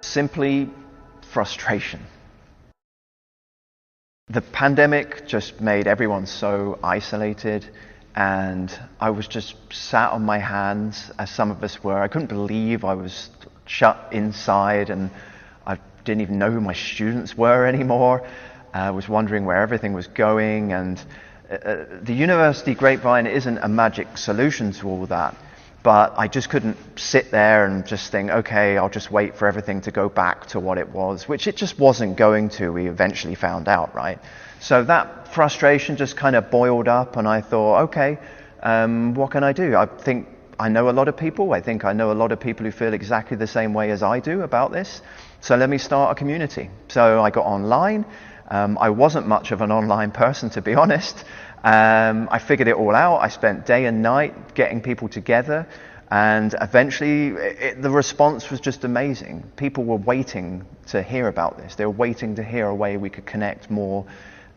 Simply frustration. The pandemic just made everyone so isolated, and I was just sat on my hands, as some of us were. I couldn't believe I was shut inside, and I didn't even know who my students were anymore. I was wondering where everything was going, and the University Grapevine isn't a magic solution to all that. But I just couldn't sit there and just think, okay, I'll just wait for everything to go back to what it was, which it just wasn't going to. We eventually found out, right? So that frustration just kind of boiled up, and I thought, okay, what can I do? I think I know a lot of people. I think I know a lot of people who feel exactly the same way as I do about this. So let me start a community. So I got online. I wasn't much of an online person, to be honest. I figured it all out. I spent day and night getting people together, and eventually the response was just amazing. People were waiting to hear about this. They were waiting to hear a way we could connect more,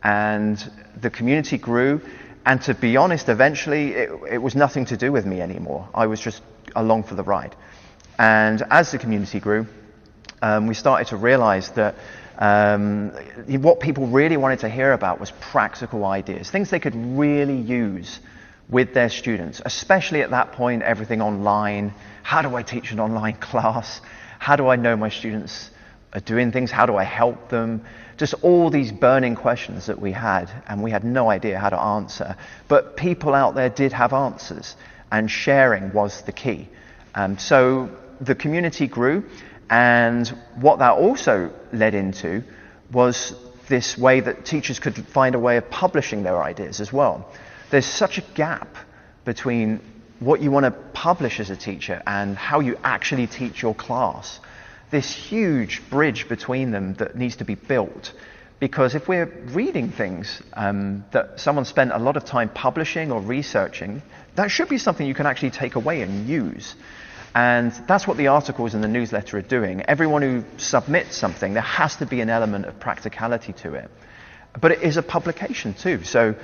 and the community grew. And to be honest, eventually it was nothing to do with me anymore. I was just along for the ride. And as the community grew, we started to realize that what people really wanted to hear about was practical ideas, things they could really use with their students, especially at that point, everything online. How do I teach an online class? How do I know my students are doing things? How do I help them? Just all these burning questions that we had, and we had no idea how to answer. But people out there did have answers, and sharing was the key. So the community grew. And what that also led into was this way that teachers could find a way of publishing their ideas as well. There's such a gap between what you want to publish as a teacher and how you actually teach your class. This huge bridge between them that needs to be built. Because if we're reading things that someone spent a lot of time publishing or researching, that should be something you can actually take away and use. And that's what the articles in the newsletter are doing. Everyone who submits something, there has to be an element of practicality to it. But it is a publication too. So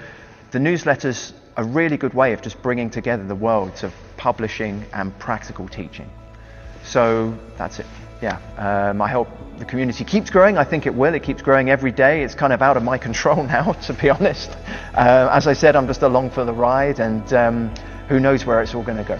the newsletter's a really good way of just bringing together the worlds of publishing and practical teaching. So that's it. Yeah, I hope the community keeps growing. I think it will. It keeps growing every day. It's kind of out of my control now, to be honest. As I said, I'm just along for the ride, and who knows where it's all going to go.